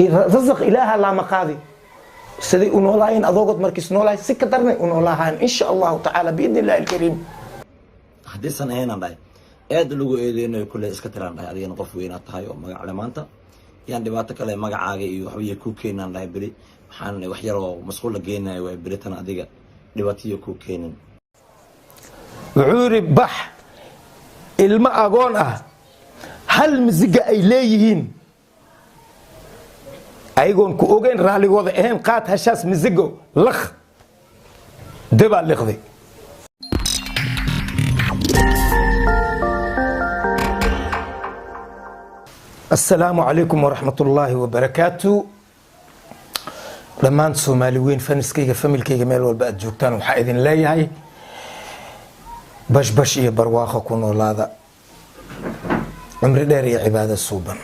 رزق إله لا مقاضي سدي ونولاين أذوقت مركز نولاي سكة درني ونولاهان إن شاء الله تعالى بإذن الله الكريم. حديثنا هنا باي aad lagu eedeeyay kulay iska tiraan dhahay adiga qof weyn aad tahay oo magac le maanta yaan dhibaato kale magacaaga iyo waxba ku keenan dhahay bari waxaan wax yar oo mas'uul la geenayo way baritan adiga dhibaato ku keenin wuxuu bax ilma agoon ah hal misiga ay leeyihiin ayagoon ku ogeyn raaligooda ahayn qaad hashaas misigo lakh daba liqday. السلام عليكم ورحمة الله وبركاته. لما أنت سومالي وين فنسكيga familkayga meel walba aad joogtaan waxa idin leeyahay bash iyo barwaaqo ku noolaada umri dheer iyo cibaado suuban.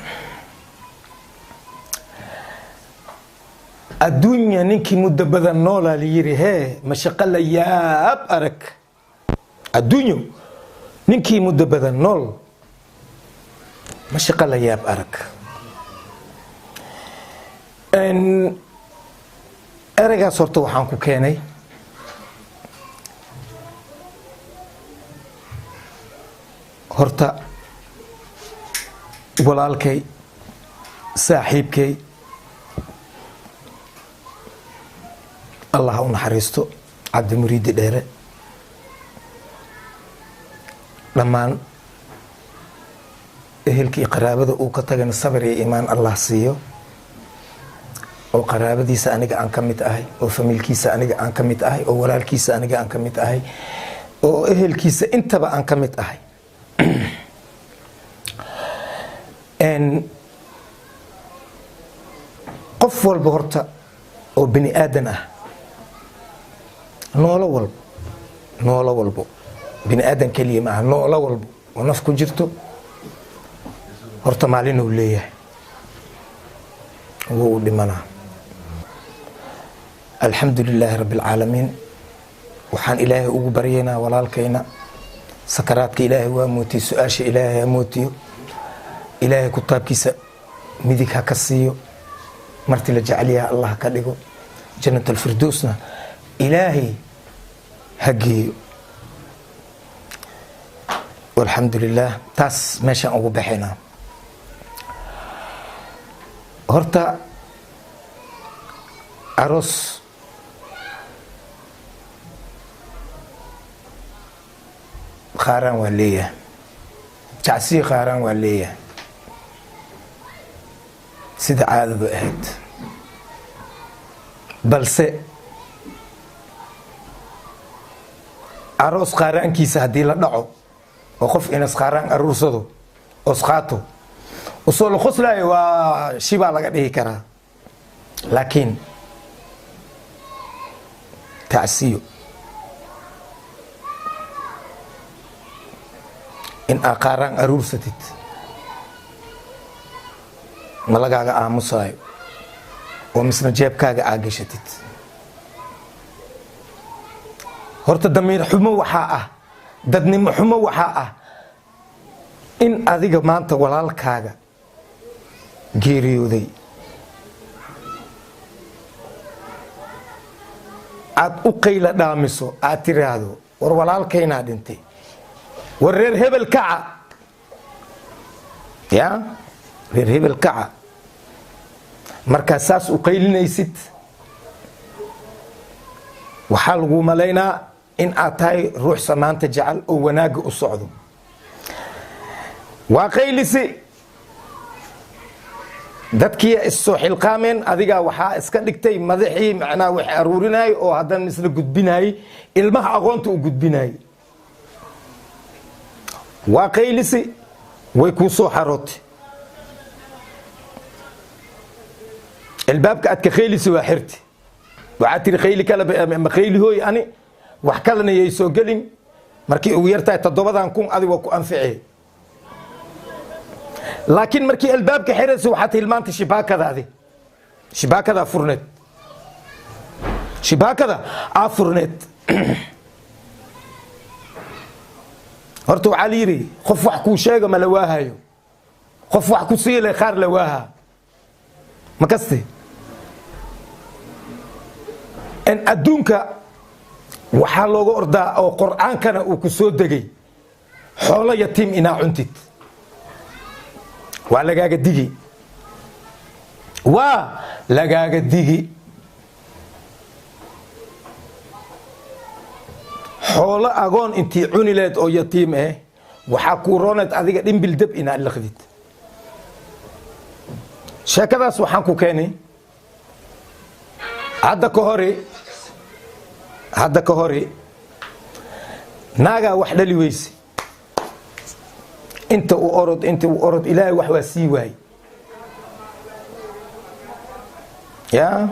adduunya ninkii muddo badan noolaa la yiri hee mashaqo la yaab arag adduunyo ninkii muddo badan nool مشقة لياب أرك إن أرجع صرت وحنكو كيني هرتا ولالكي صاحبكي الله ونحرسته عبد المريد ديره لما ehelkii qaraabada uu ka tagana sabir iyo iimaan Allah siiyo oo qaraabadiisa aniga aan kamid ahay oo familkiisa aniga aan kamid ahay oo walaalkiisa aniga aan kamid ahay oo ehelkiisa intaba aan kamid ahay en qof walba horta oo bini aadan ah noolo walbo bini aadan kaliya ma noolo walbo oo naf ku jirto horta maalin uu leeyahay wuu dhimana. alxamdulilaahi rabbil caalamiin waxaan ilaahay ugu baryeynaa walaalkayna sakaraadka ilaahay waa mootiy su'aasha ilaahay ha mootiyo ilaahay kutaabkiisa midig ha ka siiyo marti la jeceliyaa Allah ka dhigo jannatul firdawsna ilaahay ha geeyo. walxamdulillaah taas meeshaan ugu baxaynaa. horta aroos qaaraan waa leeyahay jacsiyo qaaraan waa leeyahay sida caadadu ahayd balse aroos qaaraankiisa haddii la dhaco oo qof inas qaaraan aruursado oo qaato وصول الخصلة وشيبا لقى ديه كرا لكن تعسيو إن أقارن أرورستت ملقا آموساي ومثل جيب كاغا آغشتت هورت دمير حمو وحاء ددني محمو وحاء إن أذيك ما أنت ولا الكاغا geeriyooday aad u qayla dhaamiso aad tiraahdo war walaalkayna dhintay war reer hebel kaca ya reer hebel kaca marka saas u qaylinaysid waxa lagu maleynaa in aad tahay ruux samaanta jecel oo wanaaga u socdo waa qaylisi dadkii isoo xilqaameen adiga waxa iska dhigtay madaxii macnaa wax aruurinay oo hadan isla gudbinay ilmaha aqoonta u gudbinay waa qaylisi way ku soo xarootay البابك أتك خيلي سوا حرتي وعاتري خيلي كلا ما خيلي هوي أنا وحكلنا يسوع قلين مركي ويرتا تضبط عنكم أذي وكو أنفعي لكن مركي الباب كحرس وحتى المانت شباك هذا شباك هذا فرنت شباك هذا فرنت هرتو عليري خف وحكو شيء ما لواها يو خف وحكو سيلة خار لواها ma kaste in adduunka waxaa looga ordaa oo qur'aankana uu ku soo degay xoolo yatiim inaa cuntid waa lagaaga digi xoolo agoon intii cuni leed oo yatiim waxaa kuu rooneed adiga dhimbil dab inaad liqdid sheekadaas waxaan ku keenay hadda ka hore naagaa wax dhali weyse inta u orod ilaahay wax waa sii waay ya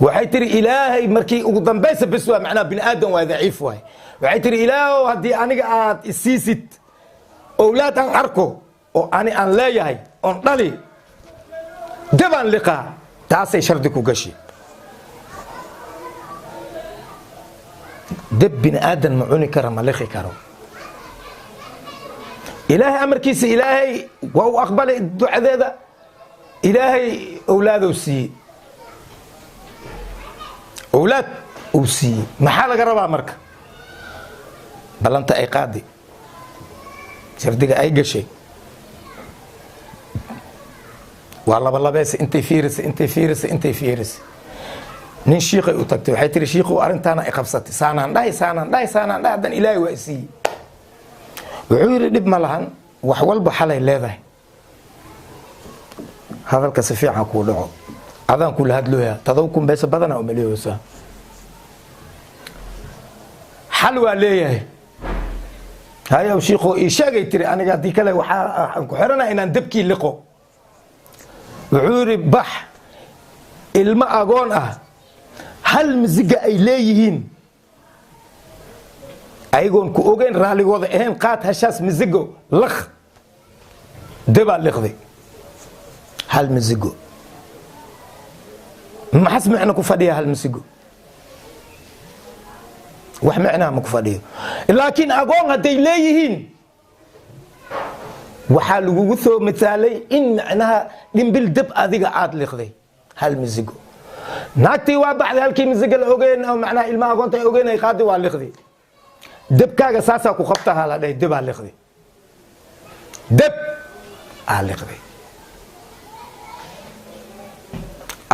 waxay tiri ilaahay markii ugu dambaysa bes waa macnaa bini aadan waa daciif waay waxay tiri ilaahow haddii aniga aad isiisid owlaad aan arko oo aan leeyahay oon dhali dabaan liqaa taasay shardi ku gashi dab bini aadan ma cuni kara ma liqi karo ilaahay amarkiisa ilaahay waa u aqbalay ducadeeda ilaahay owlaadou siiyey owlaad uu siiyey maxaa laga rabaa marka ballanta ay qaadi shardiga ay gashay waa labalabeese intay fiirisay nin shiiqay u tagtay waxay tiri shiiqow arrintaana ay qabsatay saanaan dhahay haddan ilaahay waa isiiyey wuxuu yidhi dhib ma lahan wax walba xalay leedahay hadalka si fiican kuu dhaco adaan kula hadlooya tadow kun beesa badana umaliyoosa xal waa leeyahay hayow shiiqoo ii sheegay tiri aniga haddii kale waxaan ku xirana inaan dabkii liqo wuxuu yidhi bax ilmo agoon ah hal misiga ay leeyihiin ayagoon ku ogeyn raaligooda ahayn qaad hashaas misigo laq dabaa liqday hal misigo maxas micno ku fadhiya hal misigo wax micnaha ma ku fadhiyo laakiin agoon hadday leeyihiin waxaa lagugu soo misaalay in macnaha dhimbil dab adiga aad liqday hal misigo naagtii waa baxday halkii misiga la ogeyn oo macnaha ilmaha agoonta ay ogeyn ay qaadi waa liqday dabkaaga saasaa ku qabtaha la dhahay dabaa liqday dab aa liqday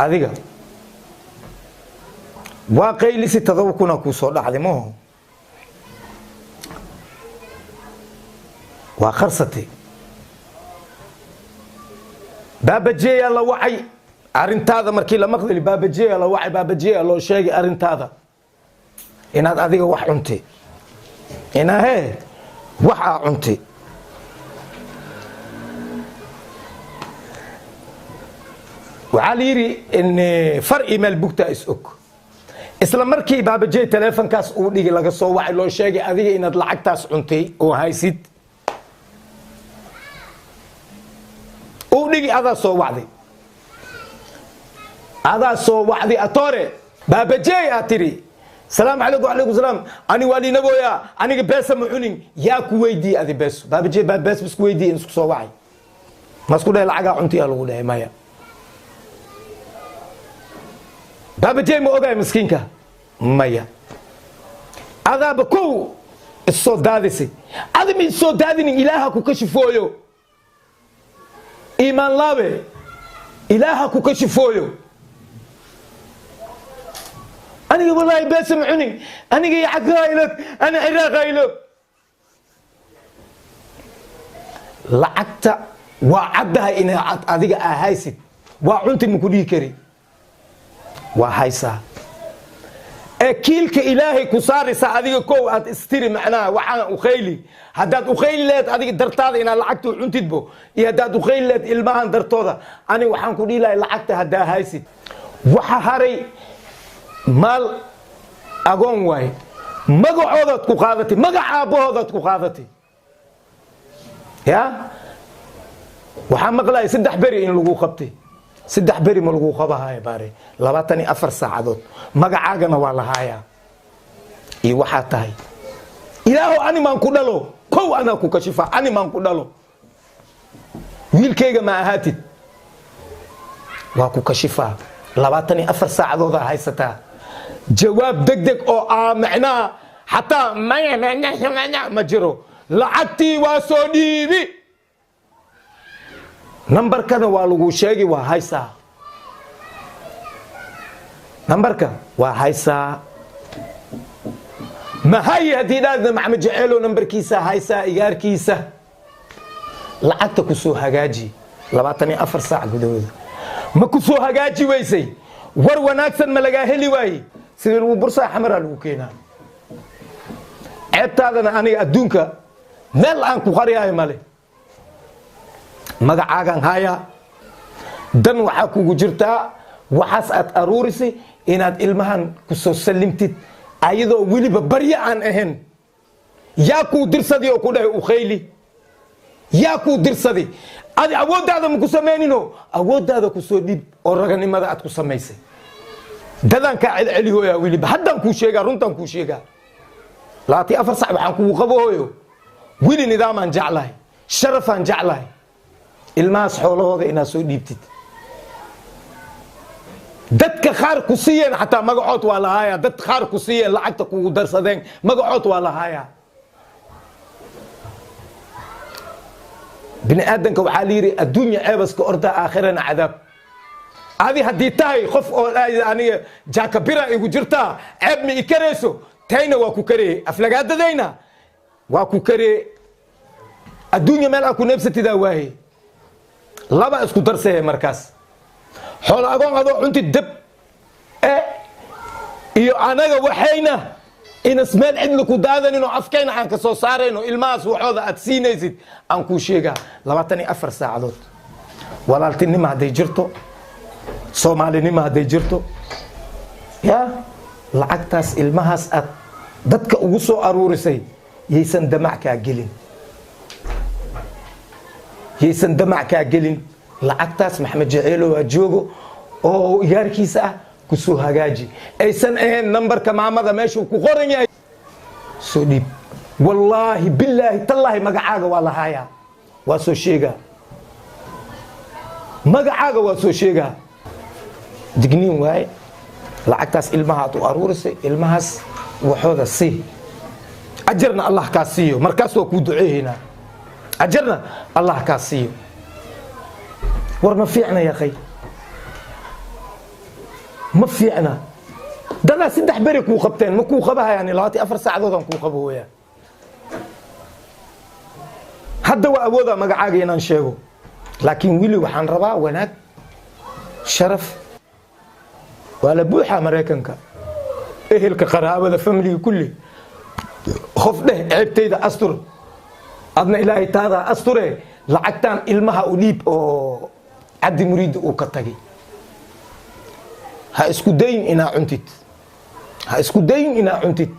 adiga waa qaylisi 7 kuna kuu soo dhacday maho waa qarsatay baabajeeya la wacay arintaada markii la maqdili baabajeeya la wacay baabajeeya loo sheegay arintaada inaad adiga wax cuntay inaa wax aa cuntay waxaa la yidhi in far email bugtaa is og isla markii baabajeey teleefonkaas uu dhigi laga soo wacay loo sheegay adiga inaad lacagtaas cuntay oo haysid uu dhigi adaa soo wacday atoore baabajeey aad tiri salaamu calaykum wacalaykum salaam ani waa dhinabooya aniga beesa ma cunin yaa ku weydiiyey adi beeso baabajeey bees bisku weydiiyey in isku soo wacay masku dhahay lacagaa cuntiyaa lagu dhahay maya baabajeey ma ogaay miskiinka maya adaaba kow issoo daadisay adama issoo daadinin ilaaha ku kashifooyo iimaan laabe ilaaha ku kashifooyo aniga wallaahi beesa ma cunin aniga yacagaaylog ana ciraaqaylog lacagta waa caddahay inaad adiga aa haysid waa cunti maku dhihi kari waa haysaa ee kiilka ilaahay ku saaraysaa adiga kow aad istiri macnaha waxaan ukhayli haddaad ukhayli lehed adiga dartaada inaad lacagta cuntidbo iyo haddaad ukhayli lehed ilmahan dartooda aniga waxaan ku dhihi lahay lacagta haddaa haysid waxa haray maal agoon waaye magacoodaad ku qaadatay magac aabbahoodaad ku qaadatay ya waxaa maqlaya 3 beri in lagu qabtay 3 beri ma lagu qabahaaya baare 24 saacadood magacaagana waa lahaayaa iyo waxaa tahay ilaahow ani maan ku dhalo kow anaa ku kashifa ani maan ku dhalo wiilkayga ma ahaatid waa ku kashifaa 24 saacadooda haysataa jawaab degdeg oo macnaha xataa ma jiro lacagtii waa soo dhiibi nambarkana waa lagu sheegi waa haysaa nambarka waa haysaa mahay haddii dhaadna maxamed jaceelo nambarkiisa haysaa igaarkiisa lacagta ku soo hagaaji 24 saac gudahooda ma ku soo hagaaji weysay war wanaagsan ma lagaa heli waaye sidii lagu bursaa xamaraa lagu keenaa ceebtaadana aniga adduunka meel aan ku qariyaayo male magacaagan haayaa dan waxaa kugu jirtaa waxaas aad aruurisay inaad ilmahan ku soo sallimtid ayadoo weliba baryo aan ahayn yaa kuu dirsaday oo ku dhahay u khayli yaa kuu dirsaday adi awooddaada ma ku samaynino awooddaada ku soo dhiib oo raganimada aad ku samaysay dadaan kaa celcelihooyaa weliba haddaan kuu sheegaa runtaan kuu sheegaa 24 sac waxaan kugu qabahooyo weli nidaamaan jeclahay sharafaan jeclahay ilmahaas xoolahooda inaad soo dhiibtid dadka qaar ku siiyeen xataa magacood waa lahaayaa dad qaar ku siiyeen lacagta kugu darsadeen magacood waa lahaayaa bini aadanka waxaa la yidhi adduunya ceebaska orda aakhirana cadaab adi haddii tahay qof oo aniga jaakabira igu jirtaa ceeb ma i karayso tayna waa ku karee aflagaadadayna waa ku karee adduunya meel aa ku neebsatidaa waaye laba isku darsahe markaas xoolo agoon adoo cunti dab iyo anaga waxayna inas meel cidla ku daadanin oo afkayna aan ka soo saarayno ilmahaas waxooda aad siinaysid aan kuu sheegaa 24 saacadood walaaltinimo hadday jirto soomaalinimo hadday jirto yaa lacagtaas ilmahaas aad dadka ugu soo aruurisay yaysan damac kaa gelin yaysan damac kaa gelin lacagtaas maxamed jaceelo waa joogo oo igaarkiisa ah ku soo hagaaji aysan ahayn nambarka maamada meeshuu ku qoran yahay soo dhiib wallaahi billaahi tallaahi magacaaga waa lahaayaa waa soo sheegaa magacaaga waa soo sheegaa digniin waaye lacagtaas ilmaha aad u aruurisay ilmahaas waxooda sii ajarna allah kaa siiyo markaas waa kuu duceehaynaa ajarna allah kaa siiyo war ma fiicna yaqay ma fiicna dadaa 3 beri kuu qabteen ma kuu qabahayaan 24 saacadoodaan kuu qabo weyaan hadda waa awoodaa magacaaga inaan sheego laakiin wili waxaan rabaa wanaag sharaf waa la buuxaa maraykanka ehelka qaraabada familiga kulli qof dheh ceebtayda astur adna ilaahay taada asture lacagtaan ilmaha u dhiib oo cabdi muriidi uu ka tagay ha isku dayin inaa cuntid ha isku dayin inaa cuntid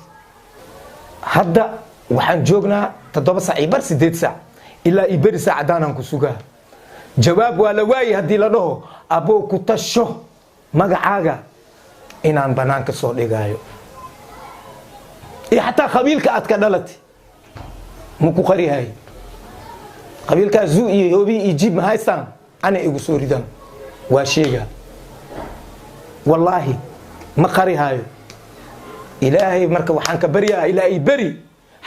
hadda waxaan joognaa 7 saac bar 8 saac ilaa i beri saacadaanaan ku sugaa jawaab waa la waayi haddii la dhaho aboo ku tasho magacaaga inaan banaanka soo dhigaayo iyo xataa qabiilka aad ka dhalati ma ku qarihay qabiilkaa zuu iyo hoobi iyo jib ma haystaan ana igu soo ridaan waa sheega wallaahi ma qarihaayo ilaahay marka waxaan ka baryaa ilaahay beri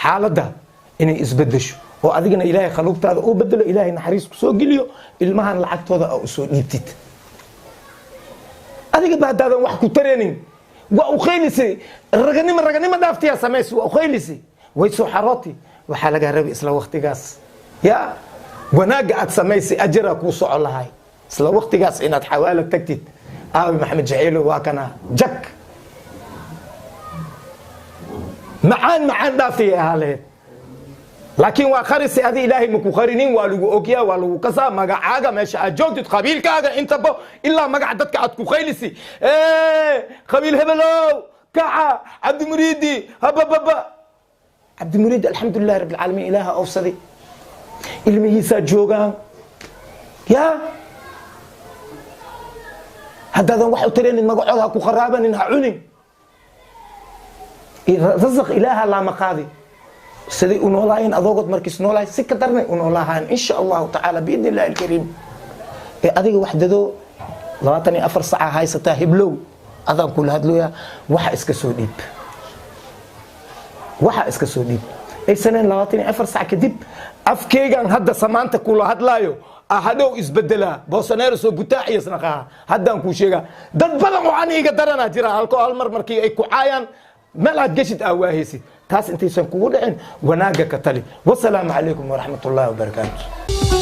xaaladda inay isbedesho oo adigana ilaahay khaluubtaada uu bedelo ilaahay naxariis ku soo geliyo ilmahan lacagtooda u soo dhiibtid adiga baadaadan wax ku tareenin waa u khaylisay raganimo dhaaftiya samays waa u khaylisay way soo xarooti waxaa laga rabay isla waqtigaas yaa wanaaga aad samaysay ajara kuu soco lahay isla waqtigaas inaad xawaalo tagtid aabi maxamed jaceelo waa kana jak macaan dhaafiya ahaa laheyd laakiin waa qarisay adi ilaahay maku qarinin waa lagu ogyaa waa lagu kasaa magacaaga meesha aad joogtid qabiilkaaga intaba ilaa magaca dadka aad ku khaylisay qabiil hebelow kaca cabdimuriidi habababa cabdimuriidi alxamdulilahi rabbi alcaalamiin ilaaha awsaday ilmihiisaa joogaan yaa haddaadan wax u tareenin magacooda ha ku qaraabanin ha cunin rasaq ilaaha laama qaadi siday u noolaayeen adoogod markiis noolaay si ka darnay u noolaahaan insha allahu tacaala biidni illahi alkariim ee adiga wax dadoo 24 ساعة هاي ستا هبلو أذان كل هدلويا وحا إسكسو ديب وحا إسكسو ديب أي سنين 24 ساعة كديب أفكيغان هدا سمانتا كل هدلايو أحدو إسبدلا بوسنير سو بتاعي سنقاها هدان كوشيغا دad badan waxaan iiga darana jira halko hal mar markii ay ku caayaan meel aad gashid awaahaysid taas intaysan kugu dhicin wanaaga ka tali wassalaamu calaykum waraxmatullaahi wabarakaatu